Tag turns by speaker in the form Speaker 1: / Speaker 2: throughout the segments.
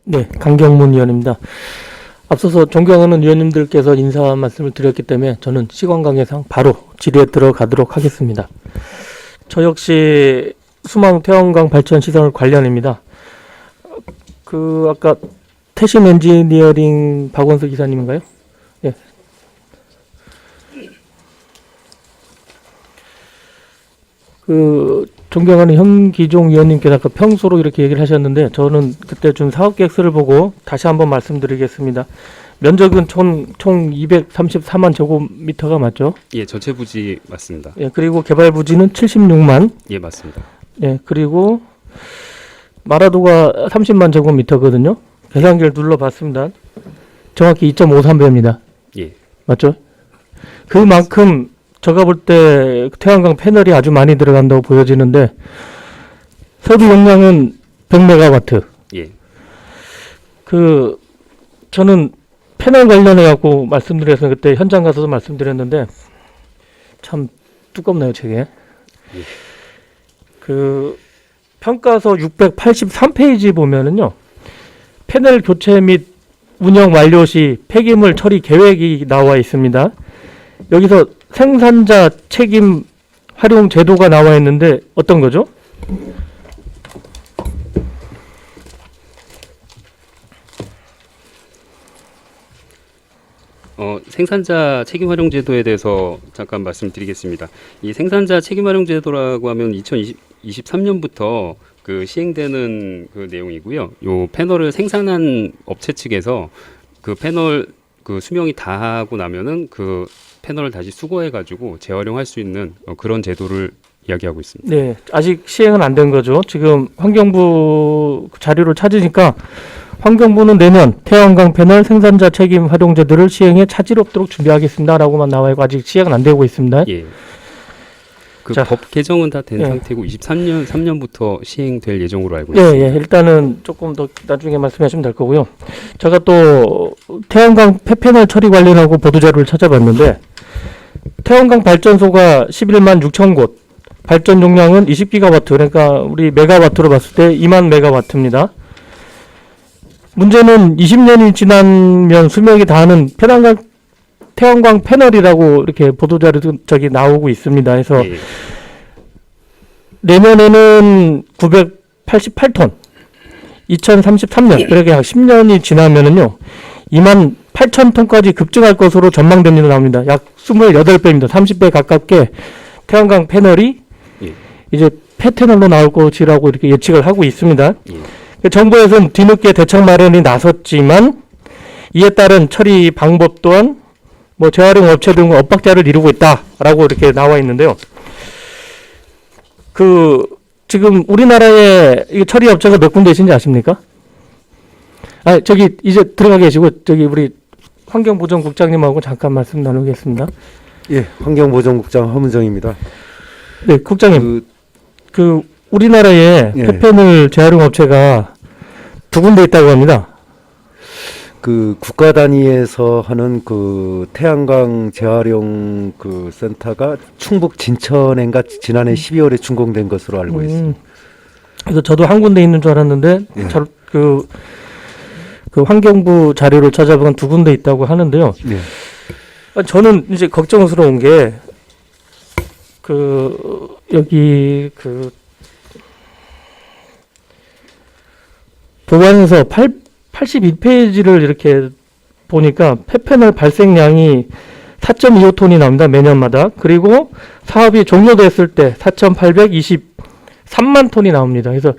Speaker 1: 네, 강경문 의원입니다. 앞서서 존경하는 의원님들께서 인사 말씀을 드렸기 때문에 저는 시간 관계상 바로 질의에 들어가도록 하겠습니다. 저 역시 수망 태양광 발전 시설 관련입니다. 아까 태심 엔지니어링 박원석 기사님인가요? 예. 존경하는 현기종 의원님께서 아까 평소로 이렇게 얘기를 하셨는데 저는 그때 준 사업계획서를 보고 다시 한번 말씀드리겠습니다. 면적은 총 234만 제곱미터가 맞죠?
Speaker 2: 예, 전체 부지 맞습니다.
Speaker 1: 예, 그리고 개발 부지는 76만.
Speaker 2: 예, 맞습니다.
Speaker 1: 예, 그리고 마라도가 30만 제곱미터거든요. 계산기를 눌러봤습니다. 정확히 2.53배입니다.
Speaker 2: 예.
Speaker 1: 맞죠? 그만큼 제가 볼 때 태양광 패널이 아주 많이 들어간다고 보여지는데 설비 용량은 100메가와트.
Speaker 2: 예.
Speaker 1: 저는 패널 관련해 갖고 말씀드려서 그때 현장 가서도 말씀드렸는데 참 두껍네요, 책에.
Speaker 2: 예.
Speaker 1: 평가서 683페이지 보면은요. 패널 교체 및 운영 완료 시 폐기물 처리 계획이 나와 있습니다. 여기서 생산자 책임 활용 제도가 나와 있는데 어떤 거죠?
Speaker 2: 생산자 책임 활용 제도에 대해서 잠깐 말씀드리겠습니다. 이 생산자 책임 활용 제도라고 하면 2023년부터 시행되는 내용이고요. 요 패널을 생산한 업체 측에서 패널 수명이 다하고 나면은 패널을 다시 수거해 가지고 재활용할 수 있는 그런 제도를 이야기하고 있습니다.
Speaker 1: 네, 아직 시행은 안 된 거죠. 지금 환경부 자료를 찾으니까 환경부는 내년 태양광 패널 생산자 책임 활용 제도를 시행해 차질 없도록 준비하겠습니다라고만 나와 있고 아직 시행은 안 되고 있습니다.
Speaker 2: 예. 법 개정은 다 된 상태고 3년부터 시행될 예정으로 알고 있습니다.
Speaker 1: 예, 일단은 조금 더 나중에 말씀하시면 될 거고요. 제가 또 태양광 폐패널 처리 관련하고 보도 자료를 찾아봤는데 태양광 발전소가 11만 6천 곳, 발전 용량은 20기가와트, 그러니까 우리 메가와트로 봤을 때 2만 메가와트입니다. 문제는 20년이 지나면 수명이 다하는 태양광 패널이라고 이렇게 보도자료 나오고 있습니다. 그래서 내년에는 988톤, 2033년, 그러게 약 10년이 지나면은요, 2만 8천 톤까지 급증할 것으로 전망됩니다. 나옵니다. 약 28배입니다. 30배 가깝게 태양광 패널이 이제 폐패널로 나올 것이라고 이렇게 예측을 하고 있습니다. 정부에서는 뒤늦게 대책 마련이 나섰지만 이에 따른 처리 방법 또한 재활용 업체 등 엇박자를 이루고 있다라고 이렇게 나와 있는데요. 지금 우리나라에 처리 업체가 몇 군데 있는지 아십니까? 이제 들어가 계시고 우리 환경보전국장님하고 잠깐 말씀 나누겠습니다.
Speaker 3: 예, 환경보전국장 허문정입니다.
Speaker 1: 네, 국장님. 우리나라에 폐패널 재활용 업체가 2군데 있다고 합니다.
Speaker 3: 국가 단위에서 하는 태양광 재활용 센터가 충북 진천인가 지난해 12월에 준공된 것으로 알고 있습니다.
Speaker 1: 그래서 저도 한 군데 있는 줄 알았는데 환경부 자료를 찾아보면 2군데 있다고 하는데요. 저는 이제 걱정스러운 게 여기 보관서 82페이지를 이렇게 보니까 폐패널 발생량이 4.25톤이 나옵니다. 매년마다. 그리고 사업이 종료됐을 때 4,823만 톤이 나옵니다. 그래서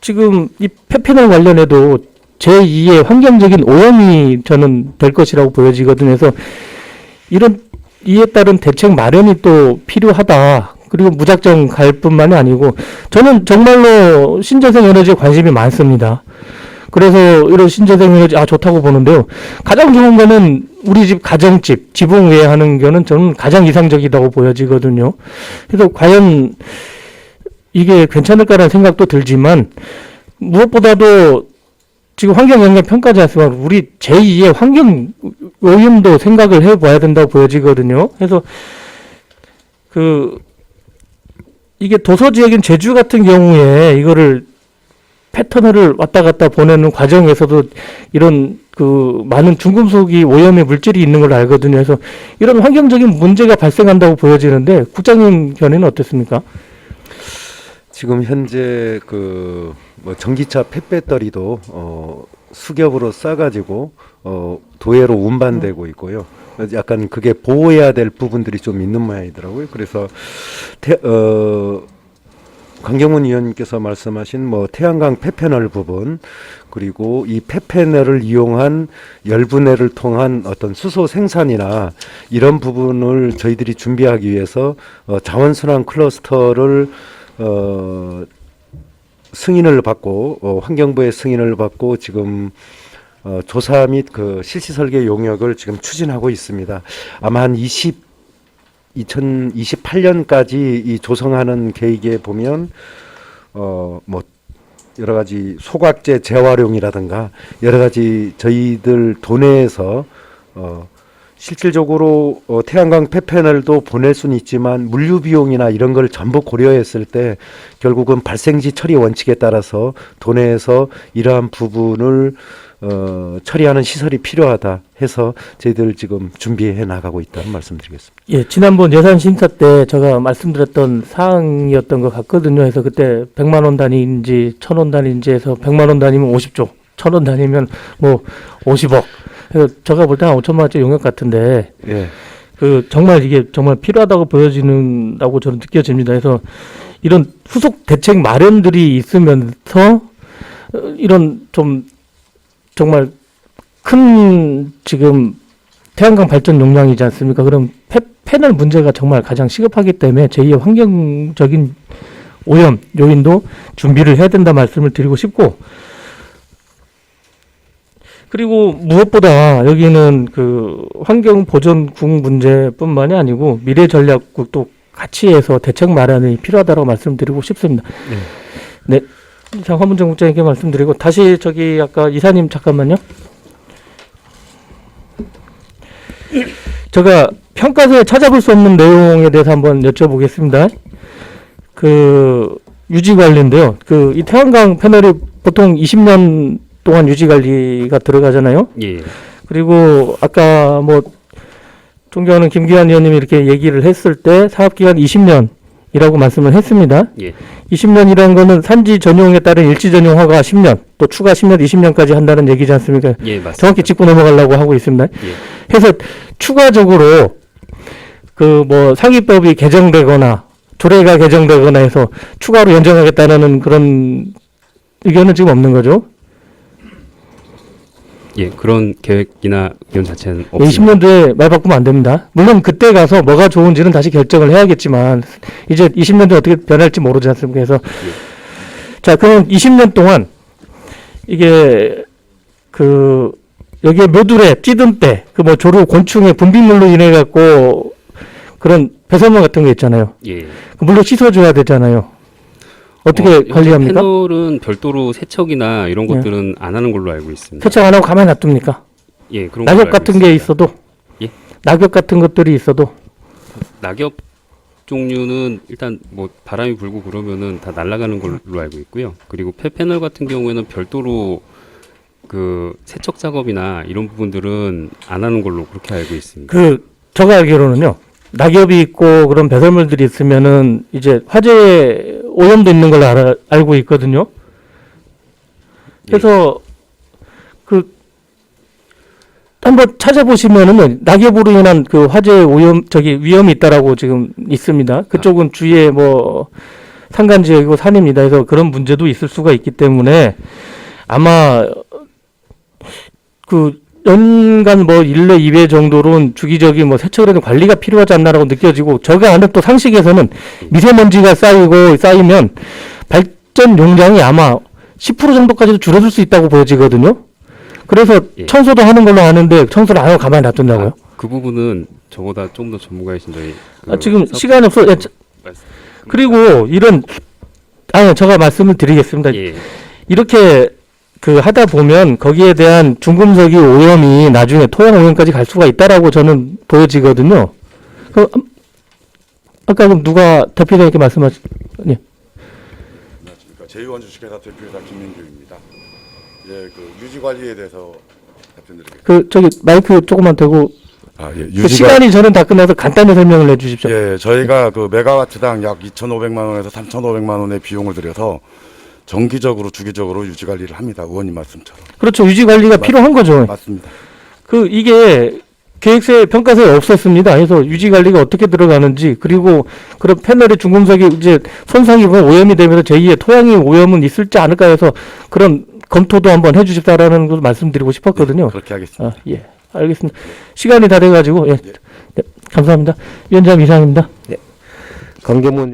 Speaker 1: 지금 이 폐패널 관련해도 제2의 환경적인 오염이 저는 될 것이라고 보여지거든요. 그래서 이에 따른 대책 마련이 또 필요하다. 그리고 무작정 갈 뿐만이 아니고 저는 정말로 신재생 에너지에 관심이 많습니다. 그래서 이런 신재생 에너지 좋다고 보는데요. 가장 좋은 거는 우리 집 가정집 지붕 위에 하는 거는 저는 가장 이상적이라고 보여지거든요. 그래서 과연 이게 괜찮을까라는 생각도 들지만 무엇보다도 지금 환경영향평가자에서 우리 제2의 환경 오염도 생각을 해봐야 된다고 보여지거든요. 그래서 이게 도서 지역인 제주 같은 경우에 이거를 패턴을 왔다 갔다 보내는 과정에서도 이런 그 많은 중금속이 오염의 물질이 있는 걸로 알거든요. 그래서 이런 환경적인 문제가 발생한다고 보여지는데 국장님 견해는 어떻습니까?
Speaker 3: 지금 현재 그 뭐 전기차 폐배터리도 수겹으로 싸가지고 도해로 운반되고 있고요. 약간 그게 보호해야 될 부분들이 좀 있는 모양이더라고요. 그래서 강경문 의원님께서 말씀하신 뭐 태양광 폐패널 부분, 그리고 이 폐패널을 이용한 열분해를 통한 어떤 수소 생산이나 이런 부분을 저희들이 준비하기 위해서 자원순환 클러스터를 승인을 받고 환경부의 승인을 받고 지금 조사 및 그 실시 설계 용역을 지금 추진하고 있습니다. 아마 한 2028년까지 이 조성하는 계획에 보면 뭐 여러 가지 소각제 재활용이라든가 여러 가지 저희들 도내에서 실질적으로 태양광 폐패널도 보낼 수는 있지만 물류 비용이나 이런 걸 전부 고려했을 때 결국은 발생지 처리 원칙에 따라서 도내에서 이러한 부분을 처리하는 시설이 필요하다 해서 저희들 지금 준비해 나가고 있다는 말씀드리겠습니다.
Speaker 1: 예, 지난번 예산 심사 때 제가 말씀드렸던 사항이었던 것 같거든요. 그래서 그때 100만 원 단위인지 1000원 단위인지 해서 100만 원 단위면 50조, 1000원 단위면 뭐 50억. 그래서 제가 볼 때 한 5천만 원짜리 용역 같은데
Speaker 3: 예.
Speaker 1: 그 정말 이게 정말 필요하다고 보여지는다고 저는 느껴집니다. 그래서 이런 후속 대책 마련들이 있으면서 이런 좀 정말 큰 지금 태양광 발전 용량이지 않습니까? 그럼 패널 문제가 정말 가장 시급하기 때문에 제2의 환경적인 오염 요인도 준비를 해야 된다 말씀을 드리고 싶고, 그리고 무엇보다 여기는 그 환경보전국 문제뿐만이 아니고 미래전략국도 같이 해서 대책 마련이 필요하다고 말씀드리고 싶습니다. 네. 자, 화문정 국장님께 말씀드리고 다시 저기 아까 이사님 잠깐만요. 제가 평가서에 찾아볼 수 없는 내용에 대해서 한번 여쭤보겠습니다. 그 유지 관리인데요. 그 이 태양광 패널이 보통 20년 동안 유지 관리가 들어가잖아요.
Speaker 2: 예.
Speaker 1: 그리고 아까 뭐 존경하는 김기환 의원님이 이렇게 얘기를 했을 때 사업 기간 20년이라고 말씀을 했습니다.
Speaker 2: 예.
Speaker 1: 20년이라는 거는 산지 전용에 따른 일지 전용 허가 10년, 또 추가 10년, 20년까지 한다는 얘기지 않습니까?
Speaker 2: 예, 맞습니다.
Speaker 1: 정확히 짚고 넘어가려고 하고 있습니다.
Speaker 2: 예.
Speaker 1: 해서 추가적으로 그 뭐 상위법이 개정되거나 조례가 개정되거나 해서 추가로 연장하겠다는 그런 의견은 지금 없는 거죠?
Speaker 2: 예, 그런 계획이나 의견 자체는 없습니다.
Speaker 1: 20년도에 말 바꾸면 안 됩니다. 물론 그때 가서 뭐가 좋은지는 다시 결정을 해야겠지만 이제 20년도에 어떻게 변할지 모르지 않습니까? 그래서 자, 그럼 20년 동안 이게 그 여기에 묘두래, 찌든때, 그 뭐 조류, 곤충의 분비물로 인해 갖고 그런 배설물 같은 거 있잖아요.
Speaker 2: 예.
Speaker 1: 그 물로 씻어줘야 되잖아요. 어떻게 관리합니까?
Speaker 2: 패널은 별도로 세척이나 이런
Speaker 1: 예.
Speaker 2: 것들은 안 하는 걸로 알고 있습니다.
Speaker 1: 세척 안 하고 가만히 놔둡니까?
Speaker 2: 예, 그런 걸로
Speaker 1: 낙엽
Speaker 2: 알고
Speaker 1: 같은 게
Speaker 2: 있습니다.
Speaker 1: 있어도,
Speaker 2: 예?
Speaker 1: 낙엽 같은 것들이 있어도
Speaker 2: 낙엽 종류는 일단 뭐 바람이 불고 그러면은 다 날아가는 걸로 알고 있고요. 그리고 폐패널 같은 경우에는 별도로 그 세척 작업이나 이런 부분들은 안 하는 걸로 그렇게 알고 있습니다.
Speaker 1: 그 제가 알기로는요. 낙엽이 있고 그런 배설물들이 있으면은 이제 화재 오염도 있는 걸로 알고 있거든요. 그래서 그 한번 찾아보시면은 낙엽으로 인한 그 화재 오염 위험이 있다라고 지금 있습니다. 그쪽은 주위에 뭐 산간 지역이고 산입니다. 그래서 그런 문제도 있을 수가 있기 때문에 아마 그 연간 뭐 1회, 2회 정도로는 주기적인 뭐 세척이라든 관리가 필요하지 않나라고 느껴지고, 저가 아는 또 상식에서는 미세먼지가 쌓이면 발전 용량이 아마 10% 정도까지도 줄어들 수 있다고 보여지거든요. 그래서
Speaker 2: 예.
Speaker 1: 청소도 하는 걸로 아는데 청소를 안 하고 가만히 놔둔다고요?
Speaker 2: 그 부분은 저보다 좀 더 전문가이신 저희 그
Speaker 1: 지금
Speaker 2: 사업-
Speaker 1: 시간이 없어. 예,
Speaker 2: 말씀-
Speaker 1: 그리고 이런 제가 말씀을 드리겠습니다.
Speaker 2: 예.
Speaker 1: 이렇게 그 하다 보면 거기에 대한 중금속이 오염이 나중에 토양 오염까지 갈 수가 있다라고 저는 보여지거든요. 아까 그럼 누가 대표님께 말씀하신? 예.
Speaker 4: 제2원 주식회사 대표이사 김민규입니다. 예, 그 유지 관리에 대해서 답변드리겠습니다.
Speaker 1: 그 저기 마이크 조금만 대고
Speaker 4: 아, 예,
Speaker 1: 그 시간이 저는 다 끝나서 간단히 설명을 해주십시오.
Speaker 4: 예, 저희가 그 메가와트당 약 2,500만 원에서 3,500만 원의 비용을 들여서 정기적으로 주기적으로 유지 관리를 합니다. 의원님 말씀처럼.
Speaker 1: 그렇죠. 유지 관리가 필요한 거죠.
Speaker 4: 맞습니다.
Speaker 1: 그 이게 계획서에 평가서에 없었습니다. 그래서 유지 관리가 어떻게 들어가는지 그리고 그런 패널의 중금속이 이제 손상이고 오염이 되면서 제2의 토양의 오염은 있을지 않을까 해서 그런 검토도 한번 해주십사라는 걸 말씀드리고 싶었거든요.
Speaker 4: 그렇게 하겠습니다.
Speaker 1: 아, 예, 알겠습니다. 시간이 다 돼가지고 예, 네, 감사합니다. 위원장 이상입니다.
Speaker 5: 강경문